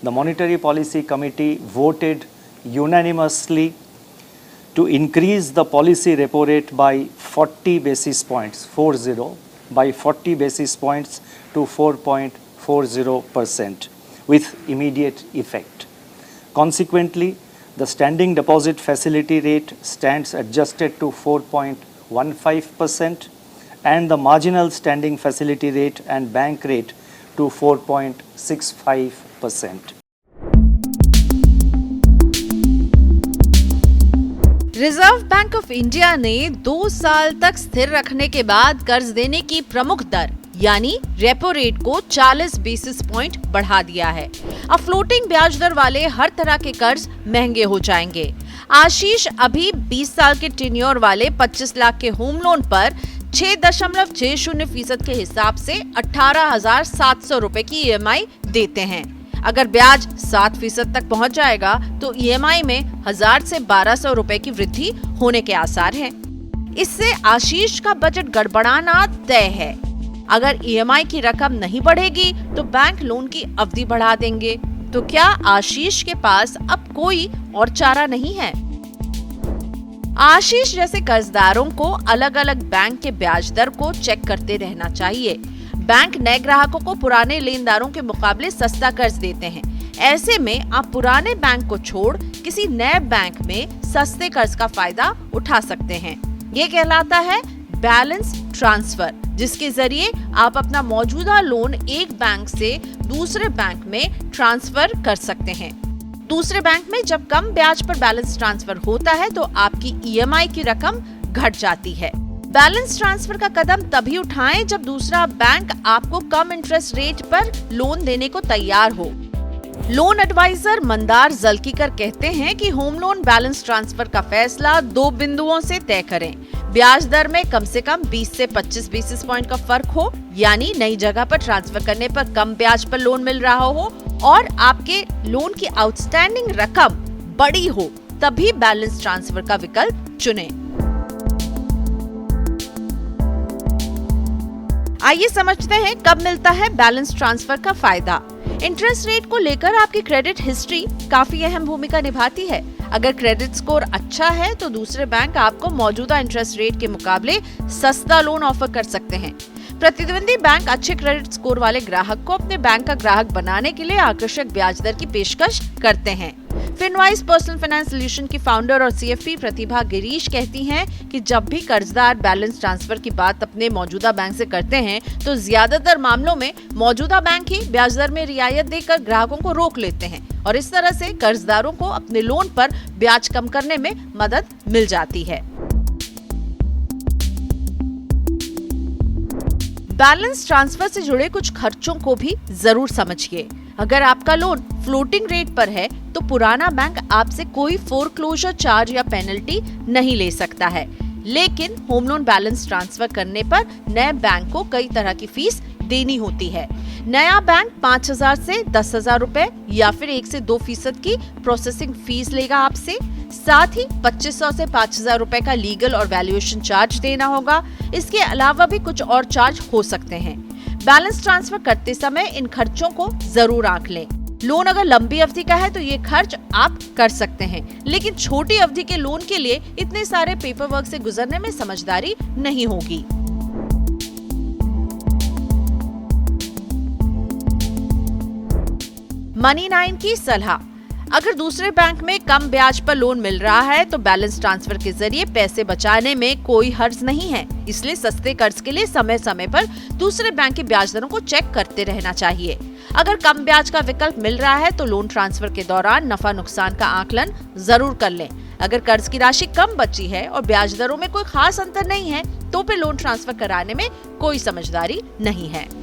the Monetary Policy Committee voted unanimously to increase the policy repo rate by 40 basis points, by 40 basis points to 4.40% with immediate effect. Consequently, the standing deposit facility rate stands adjusted to 4.15% and the marginal standing facility rate and bank rate to 4.65%. Reserve bank of India ने 2 साल तक स्थिर रखने के बाद कर्ज देने की प्रमुख दर यानी रेपो रेट को 40 बेसिस पॉइंट बढ़ा दिया है। अब फ्लोटिंग ब्याज दर वाले हर तरह के कर्ज महंगे हो जाएंगे। आशीष अभी 20 साल के टेन्योर वाले 25 लाख के होम लोन पर 6.60% के हिसाब से 18,700 रुपए की EMI देते हैं। अगर ब्याज 7% तक पहुंच जाएगा तो EMI में 1000 से 1200 रुपए की वृद्धि होने के आसार हैं। इससे आशीष का बजट गड़बड़ाना तय है। अगर EMI की रकम नहीं बढ़ेगी तो बैंक लोन की अवधि बढ़ा देंगे। तो क्या आशीष के पास अब कोई और चारा नहीं है? आशीष जैसे कर्जदारों को अलग अलग बैंक के ब्याज दर को चेक करते रहना चाहिए। बैंक नए ग्राहकों को पुराने लेनदारों के मुकाबले सस्ता कर्ज देते हैं। ऐसे में आप पुराने बैंक को छोड़ किसी नए बैंक में सस्ते कर्ज का फायदा उठा सकते हैं। ये कहलाता है बैलेंस ट्रांसफर, जिसके जरिए आप अपना मौजूदा लोन एक बैंक से दूसरे बैंक में ट्रांसफर कर सकते हैं। दूसरे बैंक में जब कम ब्याज पर बैलेंस ट्रांसफर होता है तो आपकी EMI की रकम घट जाती है। बैलेंस ट्रांसफर का कदम तभी उठाएं जब दूसरा बैंक आपको कम इंटरेस्ट रेट पर लोन देने को तैयार हो। लोन एडवाइजर मंदार जल्कीकर कहते हैं कि होम लोन बैलेंस ट्रांसफर का फैसला 2 बिंदुओं से तय करें। ब्याज दर में कम से कम 20 से 25 बेसिस पॉइंट का फर्क हो, यानी नई जगह पर ट्रांसफर करने पर कम ब्याज पर लोन मिल रहा हो और आपके लोन की आउटस्टैंडिंग रकम बड़ी हो, तभी बैलेंस ट्रांसफर का विकल्प चुनें। आइए समझते हैं कब मिलता है बैलेंस ट्रांसफर का फायदा। इंटरेस्ट रेट को लेकर आपकी क्रेडिट हिस्ट्री काफी अहम भूमिका निभाती है। अगर क्रेडिट स्कोर अच्छा है तो दूसरे बैंक आपको मौजूदा इंटरेस्ट रेट के मुकाबले सस्ता लोन ऑफर कर सकते हैं। प्रतिद्वंदी बैंक अच्छे क्रेडिट स्कोर वाले ग्राहक को अपने बैंक का ग्राहक बनाने के लिए आकर्षक ब्याज दर की पेशकश करते हैं। फिनवाइज पर्सनल फाइनेंस सॉल्यूशन की फाउंडर और CFP प्रतिभा गिरीश कहती हैं कि जब भी कर्जदार बैलेंस ट्रांसफर की बात अपने मौजूदा बैंक से करते हैं तो ज्यादातर मामलों में मौजूदा बैंक ही ब्याज दर में रियायत देकर ग्राहकों को रोक लेते हैं और इस तरह से कर्जदारों को अपने लोन पर ब्याज कम करने में मदद मिल जाती है। बैलेंस ट्रांसफर से जुड़े कुछ खर्चों को भी जरूर समझिए। अगर आपका लोन फ्लोटिंग रेट पर है तो पुराना बैंक आपसे कोई फोरक्लोजर चार्ज या पेनल्टी नहीं ले सकता है, लेकिन होम लोन बैलेंस ट्रांसफर करने पर नए बैंक को कई तरह की फीस देनी होती है। नया बैंक 5,000 से 10,000 रुपए या फिर 1 से 2% की प्रोसेसिंग फीस लेगा आपसे। साथ ही 2,500 से 5,000 रुपए का लीगल और वैल्यूएशन चार्ज देना होगा। इसके अलावा भी कुछ और चार्ज हो सकते हैं। बैलेंस ट्रांसफर करते समय इन खर्चों को जरूर आंक लें। लोन अगर लंबी अवधि का है तो ये खर्च आप कर सकते हैं, लेकिन छोटी अवधि के लोन के लिए इतने सारे पेपर वर्क से गुजरने में समझदारी नहीं होगी। मनी9 की सलाह। अगर दूसरे बैंक में कम ब्याज पर लोन मिल रहा है तो बैलेंस ट्रांसफर के जरिए पैसे बचाने में कोई हर्ज नहीं है। इसलिए सस्ते कर्ज के लिए समय समय पर दूसरे बैंक के ब्याज दरों को चेक करते रहना चाहिए। अगर कम ब्याज का विकल्प मिल रहा है तो लोन ट्रांसफर के दौरान नफा नुकसान का आकलन जरूर कर लें। अगर कर्ज की राशि कम बची है और ब्याज दरों में कोई खास अंतर नहीं है तो फिर लोन ट्रांसफर कराने में कोई समझदारी नहीं है।